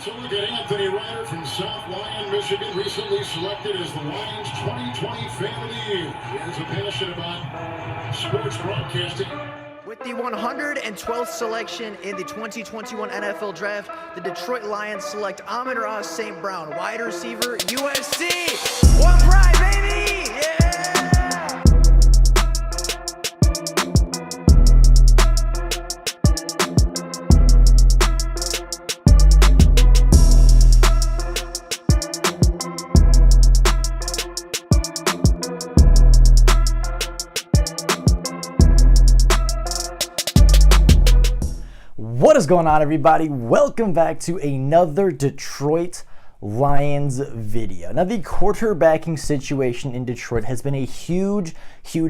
So look at Anthony Ryder from South Lyon, Michigan, recently selected as the Lions 2020 Fan of the Year. He has a passion about sports broadcasting. With the 112th selection in the 2021 NFL Draft, the Detroit Lions select Amon-Ra St. Brown, wide receiver, USC. One pride, baby! Yeah! What is going on, everybody? Welcome back to another Detroit Lions video. Now, the quarterbacking situation in Detroit has been a huge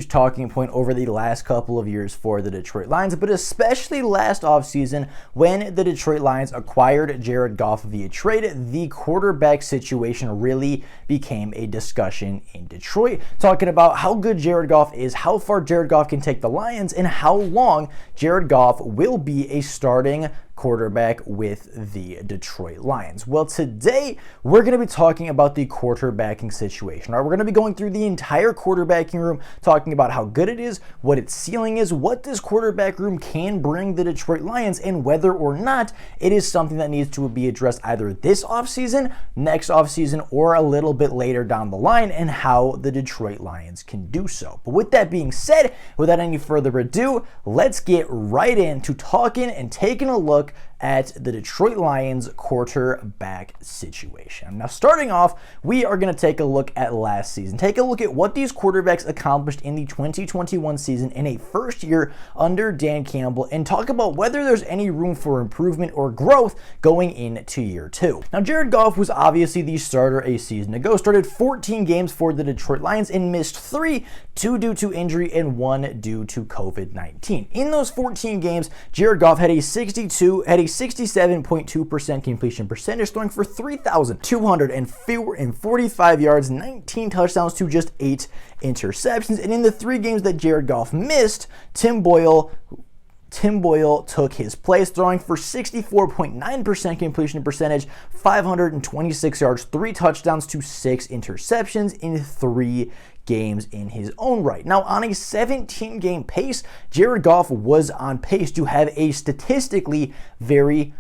talking point over the last couple of years for the Detroit Lions, but especially last offseason when the Detroit Lions acquired Jared Goff via trade. The quarterback situation really became a discussion in Detroit, talking about how good Jared Goff is, how far Jared Goff can take the Lions, and how long Jared Goff will be a starting quarterback with the Detroit Lions. Well, today we're going to be talking about the quarterbacking situation. We're going to be going through the entire quarterbacking room, talking about how good it is, what its ceiling is, what this quarterback room can bring the Detroit Lions, and whether or not it is something that needs to be addressed either this offseason, next offseason, or a little bit later down the line, and how the Detroit Lions can do so. But with that being said, without any further ado, let's get right into talking and taking a look at the Detroit Lions quarterback situation. Now, starting off, we are going to take a look at last season. Take a look at what these quarterbacks accomplished in the 2021 season in a first year under Dan Campbell, and talk about whether there's any room for improvement or growth going into year two. Now, Jared Goff was obviously the starter a season ago, started 14 games for the Detroit Lions and missed 3, 2 due to injury and 1 due to COVID-19. In those 14 games, Jared Goff had a 67.2% completion percentage, throwing for 3,245 yards, 19 touchdowns to just 8 interceptions. And in the 3 games that Jared Goff missed, Tim Boyle took his place, throwing for 64.9% completion percentage, 526 yards, 3 touchdowns to 6 interceptions in 3 games in his own right. Now, on a 17-game pace, Jared Goff was on pace to have a statistically very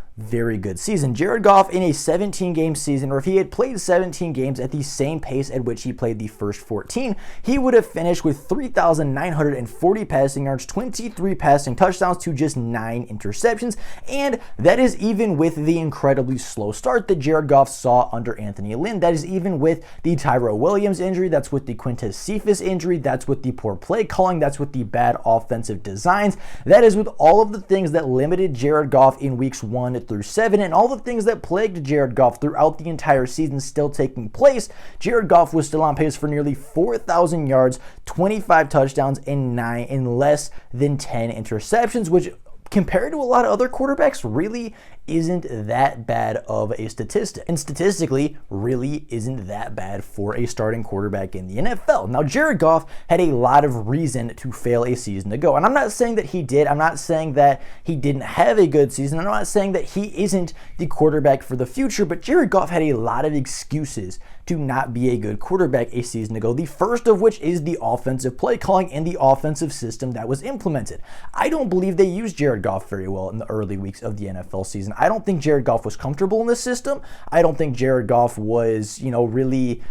good season. Jared Goff in a 17-game season, or if he had played 17 games at the same pace at which he played the first 14, he would have finished with 3,940 passing yards, 23 passing touchdowns to just 9 interceptions, and that is even with the incredibly slow start that Jared Goff saw under Anthony Lynn. That is even with the Tyrell Williams injury, that's with the Quintez Cephas injury, that's with the poor play calling, that's with the bad offensive designs, that is with all of the things that limited Jared Goff in weeks 1 through 7, and all the things that plagued Jared Goff throughout the entire season still taking place. Jared Goff was still on pace for nearly 4,000 yards, 25 touchdowns, and less than 10 interceptions, which compared to a lot of other quarterbacks really isn't that bad of a statistic. And statistically, really isn't that bad for a starting quarterback in the NFL. Now, Jared Goff had a lot of reason to fail a season ago. And I'm not saying that he did. I'm not saying that he didn't have a good season. I'm not saying that he isn't the quarterback for the future. But Jared Goff had a lot of excuses to not be a good quarterback a season ago. The first of which is the offensive play calling and the offensive system that was implemented. I don't believe they used Jared Goff very well in the early weeks of the NFL season. I don't think Jared Goff was comfortable in this system. I don't think Jared Goff was, really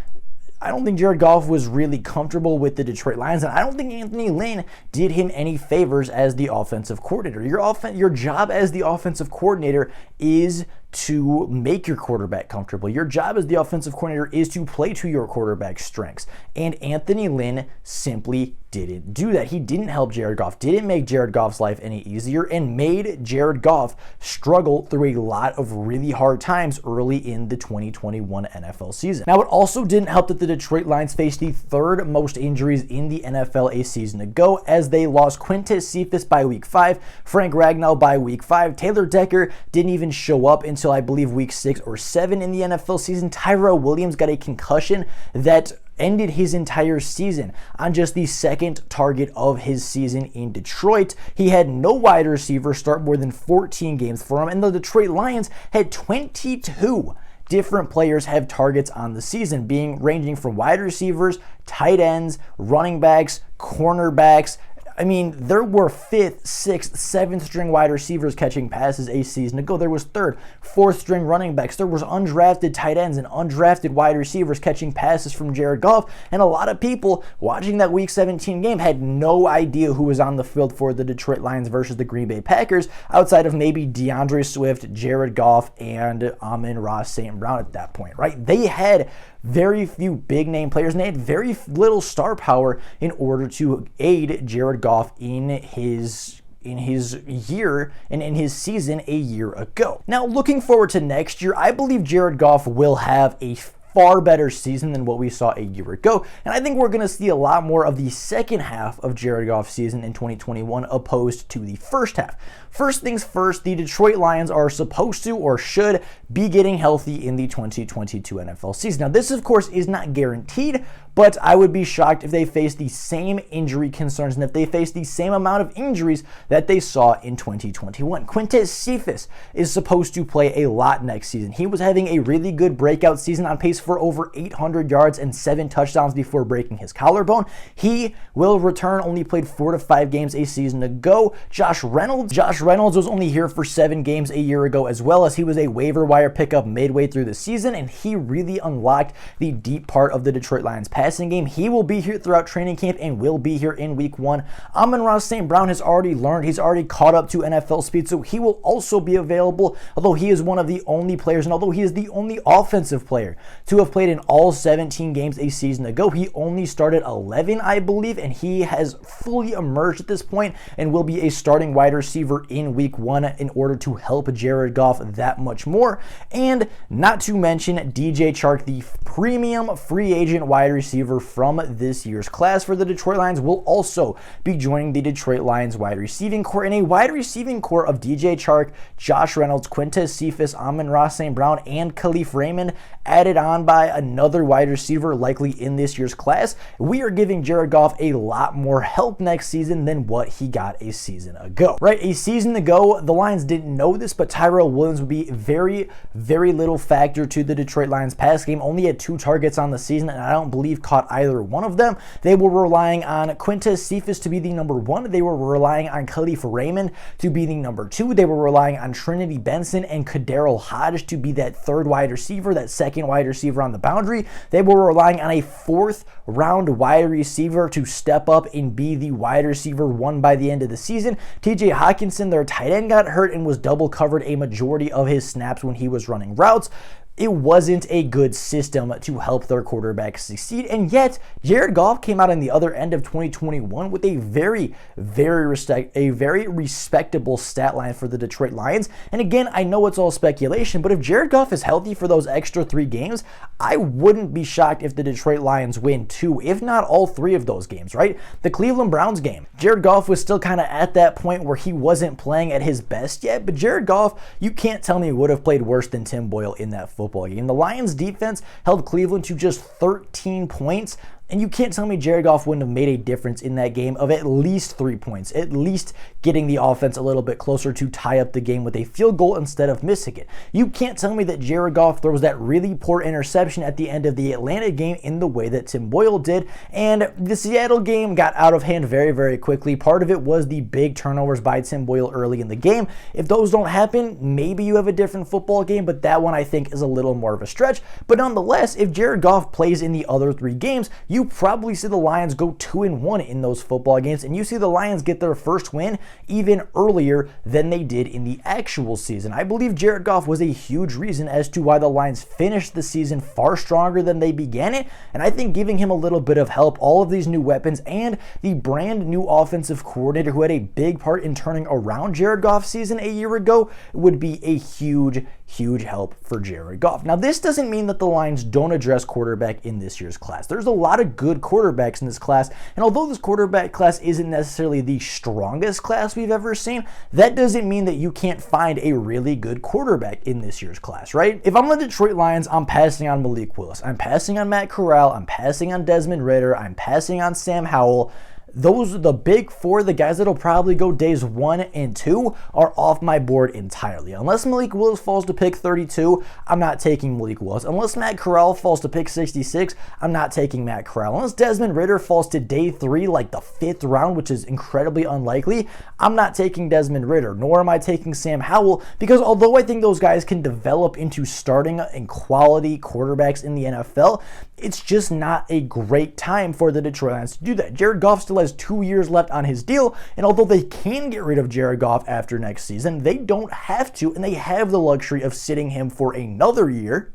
comfortable with the Detroit Lions, and I don't think Anthony Lynn did him any favors as the offensive coordinator. Your job as the offensive coordinator is to make your quarterback comfortable. Your job as the offensive coordinator is to play to your quarterback's strengths. And Anthony Lynn simply didn't do that. He didn't help Jared Goff, didn't make Jared Goff's life any easier, and made Jared Goff struggle through a lot of really hard times early in the 2021 NFL season. Now, it also didn't help that the Detroit Lions faced the third most injuries in the NFL a season ago, as they lost Quintez Cephas by week 5, Frank Ragnow by week 5, Taylor Decker didn't even show up until I believe week 6 or 7 in the NFL season. Tyrell Williams got a concussion that ended his entire season on just the second target of his season in Detroit. He had no wide receiver start more than 14 games for him, and the Detroit Lions had 22 different players have targets on the season, ranging from wide receivers, tight ends, running backs, cornerbacks. I mean, there were 5th, 6th, 7th string wide receivers catching passes a season ago. There was 3rd, 4th string running backs. There was undrafted tight ends and undrafted wide receivers catching passes from Jared Goff. And a lot of people watching that Week 17 game had no idea who was on the field for the Detroit Lions versus the Green Bay Packers, outside of maybe DeAndre Swift, Jared Goff, and Amon-Ra St. Brown at that point, right? They had very few big name players, and they had very little star power in order to aid Jared Goff in his year and in his season a year ago. Now, looking forward to next year, I believe Jared Goff will have a far better season than what we saw a year ago, and I think we're going to see a lot more of the second half of Jared Goff's season in 2021 opposed to the first half. First things first, the Detroit Lions are supposed to or should be getting healthy in the 2022 NFL season. Now, this, of course, is not guaranteed, but I would be shocked if they face the same injury concerns and if they face the same amount of injuries that they saw in 2021. Quintez Cephus is supposed to play a lot next season. He was having a really good breakout season, on pace for over 800 yards and 7 touchdowns before breaking his collarbone. He will return, only played 4 to 5 games a season ago. Josh Reynolds was only here for 7 games a year ago, as well as he was a waiver wire pickup midway through the season, and he really unlocked the deep part of the Detroit Lions passing game. He will be here throughout training camp and will be here in week 1. Amon-Ra St. Brown has already learned, he's already caught up to NFL speed, so he will also be available, although he is one of the only players, and although he is the only offensive player to have played in all 17 games a season ago. He only started 11, I believe, and he has fully emerged at this point and will be a starting wide receiver in week 1 in order to help Jared Goff that much more. And not to mention DJ Chark, the premium free agent wide receiver from this year's class for the Detroit Lions, will also be joining the Detroit Lions wide receiving core, in a wide receiving core of DJ Chark, Josh Reynolds, Quintez Cephus, Amon-Ra St. Brown, and Khalif Raymond, added on by another wide receiver likely in this year's class. We are giving Jared Goff a lot more help next season than what he got a season ago. Right, a season ago, the Lions didn't know this, but Tyrell Williams would be very, very little factor to the Detroit Lions pass game. Only had 2 targets on the season, and I don't believe caught either one of them. They were relying on Quintez Cephus to be the number 1. They were relying on Khalif Raymond to be the number 2. They were relying on Trinity Benson and Kaderil Hodge to be that 3rd wide receiver, that 2nd wide receiver on the boundary. They were relying on a 4th round wide receiver to step up and be the wide receiver 1 by the end of the season. TJ Hawkinson, their tight end, got hurt and was double covered a majority of his snaps when he was running routes. It wasn't a good system to help their quarterback succeed, and yet Jared Goff came out on the other end of 2021 with a very respectable stat line for the Detroit Lions. And again, I know it's all speculation, but if Jared Goff is healthy for those extra 3 games, I wouldn't be shocked if the Detroit Lions win 2, if not all 3 of those games, right? The Cleveland Browns game, Jared Goff was still kind of at that point where he wasn't playing at his best yet, but Jared Goff, you can't tell me, would have played worse than Tim Boyle in that football game. The Lions defense held Cleveland to just 13 points. And you can't tell me Jared Goff wouldn't have made a difference in that game of at least 3 points, at least getting the offense a little bit closer to tie up the game with a field goal instead of missing it. You can't tell me that Jared Goff throws that really poor interception at the end of the Atlanta game in the way that Tim Boyle did. And the Seattle game got out of hand very, very quickly. Part of it was the big turnovers by Tim Boyle early in the game. If those don't happen, maybe you have a different football game, but that one I think is a little more of a stretch. But nonetheless, if Jared Goff plays in the other 3 games, you probably see the Lions go 2-1 in those football games, and you see the Lions get their first win even earlier than they did in the actual season. I believe Jared Goff was a huge reason as to why the Lions finished the season far stronger than they began it, and I think giving him a little bit of help, all of these new weapons, and the brand new offensive coordinator who had a big part in turning around Jared Goff's season a year ago would be a huge, huge help for Jared Goff. Now, this doesn't mean that the Lions don't address quarterback in this year's class. There's a lot of good quarterbacks in this class, and although this quarterback class isn't necessarily the strongest class we've ever seen, that doesn't mean that you can't find a really good quarterback in this year's class, right? If I'm the Detroit Lions, I'm passing on Malik Willis. I'm passing on Matt Corral. I'm passing on Desmond Ridder. I'm passing on Sam Howell. Those are the big four. The guys that'll probably go days 1 and 2 are off my board entirely. Unless Malik Willis falls to pick 32, I'm not taking Malik Willis. Unless Matt Corral falls to pick 66, I'm not taking Matt Corral. Unless Desmond Ridder falls to day 3, like the 5th round, which is incredibly unlikely, I'm not taking Desmond Ridder, nor am I taking Sam Howell, because although I think those guys can develop into starting and quality quarterbacks in the NFL, it's just not a great time for the Detroit Lions to do that. Jared Goff still has 2 years left on his deal, and although they can get rid of Jared Goff after next season, they don't have to, and they have the luxury of sitting him for another year.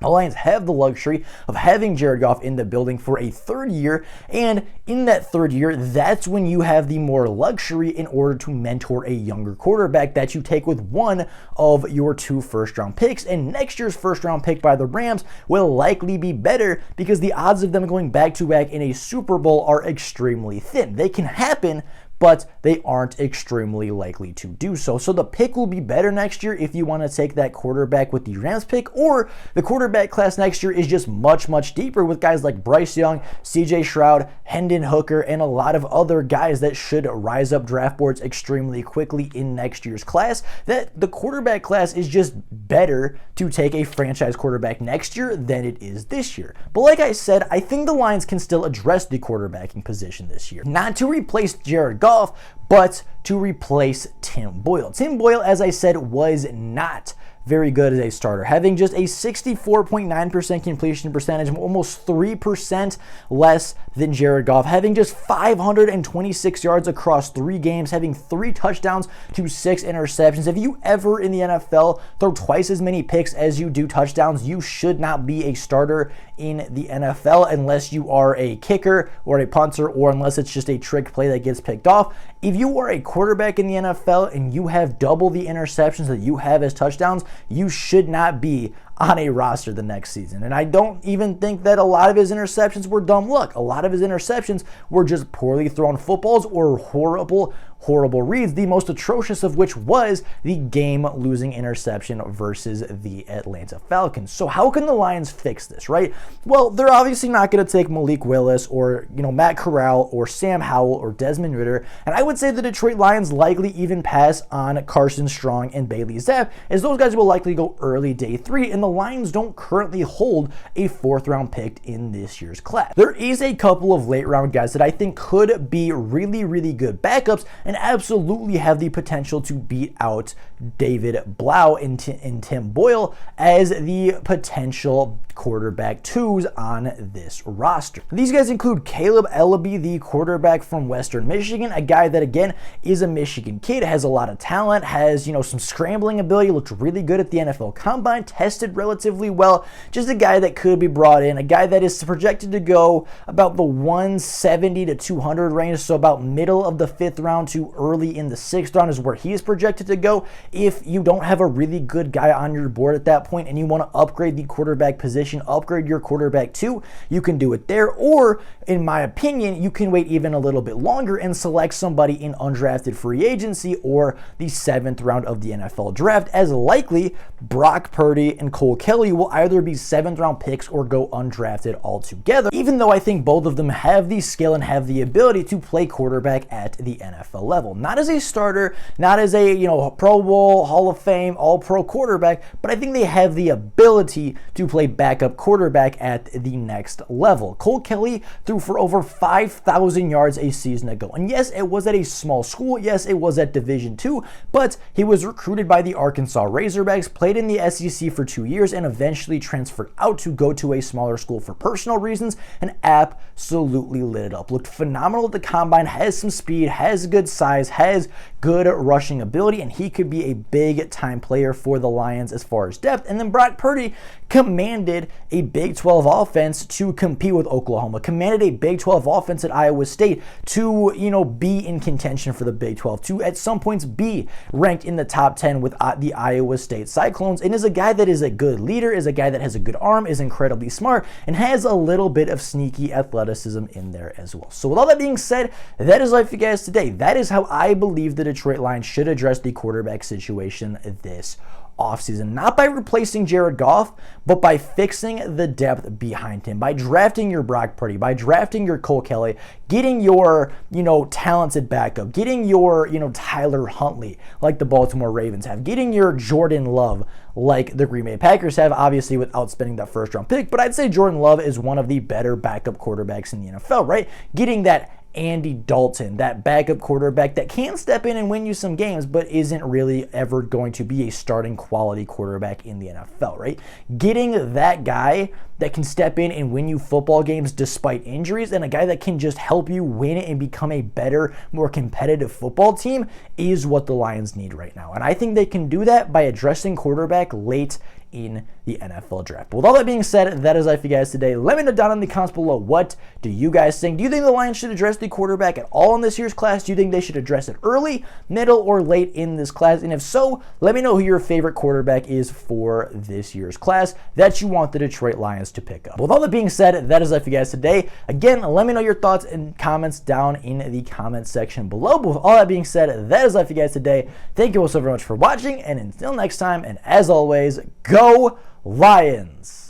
The Lions have the luxury of having Jared Goff in the building for a 3rd year, and in that 3rd year, that's when you have the more luxury in order to mentor a younger quarterback that you take with one of your 2 first-round picks. And next year's first-round pick by the Rams will likely be better because the odds of them going back-to-back in a Super Bowl are extremely thin. They can happen, but they aren't extremely likely to do so. So the pick will be better next year if you want to take that quarterback with the Rams pick, or the quarterback class next year is just much, much deeper with guys like Bryce Young, CJ Stroud, Hendon Hooker, and a lot of other guys that should rise up draft boards extremely quickly in next year's class. That the quarterback class is just better to take a franchise quarterback next year than it is this year. But like I said, I think the Lions can still address the quarterbacking position this year. Not to replace Jared Goff, but to replace Tim Boyle. Tim Boyle, as I said, was not very good as a starter, having just a 64.9% completion percentage, almost 3% less than Jared Goff, having just 526 yards across 3 games, having 3 touchdowns to 6 interceptions. If you ever in the NFL throw twice as many picks as you do touchdowns, you should not be a starter in the NFL unless you are a kicker or a punter, or unless it's just a trick play that gets picked off. If you are a quarterback in the NFL and you have double the interceptions that you have as touchdowns, you should not be on a roster the next season. And I don't even think that a lot of his interceptions were dumb luck. A lot of his interceptions were just poorly thrown footballs or horrible reads, the most atrocious of which was the game-losing interception versus the Atlanta Falcons. So how can the Lions fix this, right? Well, they're obviously not going to take Malik Willis or, Matt Corral or Sam Howell or Desmond Ridder, and I would say the Detroit Lions likely even pass on Carson Strong and Bailey Zappe, as those guys will likely go early day 3, and the Lions don't currently hold a 4th-round pick in this year's class. There is a couple of late-round guys that I think could be really, really good backups and absolutely have the potential to beat out David Blau and Tim Boyle as the potential quarterback 2s on this roster. These guys include Caleb Ellaby, the quarterback from Western Michigan, a guy that, again, is a Michigan kid, has a lot of talent, has, some scrambling ability, looked really good at the NFL Combine, tested relatively well, just a guy that could be brought in, a guy that is projected to go about the 170 to 200 range, so about middle of the 5th round to early in the 6th round is where he is projected to go. If you don't have a really good guy on your board at that point and you want to upgrade the quarterback position, upgrade your quarterback 2, you can do it there. Or, in my opinion, you can wait even a little bit longer and select somebody in undrafted free agency or the 7th round of the NFL draft, as likely Brock Purdy and Cole Kelly will either be 7th round picks or go undrafted altogether, even though I think both of them have the skill and have the ability to play quarterback at the NFL level. Not as a starter, not as a Pro Bowl, Hall of Fame, All-Pro quarterback, but I think they have the ability to play backup quarterback at the next level. Cole Kelly threw for over 5,000 yards a season ago, and yes, it was at a small school, yes, it was at Division II, but he was recruited by the Arkansas Razorbacks, played in the SEC for 2 years, and eventually transferred out to go to a smaller school for personal reasons, and absolutely lit it up. Looked phenomenal at the Combine, has some speed, has good size, has good rushing ability, and he could be a big time player for the Lions as far as depth. And then Brock Purdy commanded a Big 12 offense to compete with Oklahoma, commanded a Big 12 offense at Iowa State to, be in contention for the Big 12, to at some points be ranked in the top 10 with the Iowa State Cyclones, and is a guy that is a good leader, is a guy that has a good arm, is incredibly smart, and has a little bit of sneaky athleticism in there as well. So with all that being said, that is life for you guys today. That is how I believe the Detroit Lions should address the quarterback situation this offseason, not by replacing Jared Goff, but by fixing the depth behind him, by drafting your Brock Purdy, by drafting your Cole Kelly, getting your, talented backup, getting your, Tyler Huntley, like the Baltimore Ravens have, getting your Jordan Love, like the Green Bay Packers have, obviously without spending that first round pick, but I'd say Jordan Love is one of the better backup quarterbacks in the NFL, right? Getting that Andy Dalton, that backup quarterback that can step in and win you some games, but isn't really ever going to be a starting quality quarterback in the NFL, right? Getting that guy that can step in and win you football games despite injuries, and a guy that can just help you win and become a better, more competitive football team is what the Lions need right now. And I think they can do that by addressing quarterback late in the NFL draft. But with all that being said, that is life for you guys today. Let me know down in the comments below, what do you guys think? Do you think the Lions should address the quarterback at all in this year's class? Do you think they should address it early, middle, or late in this class? And if so, let me know who your favorite quarterback is for this year's class that you want the Detroit Lions to pick up. With all that being said, that is life for you guys today. Again, let me know your thoughts and comments down in the comment section below. But with all that being said, that is life for you guys today. Thank you all so very much for watching, and until next time, and as always, go Lions!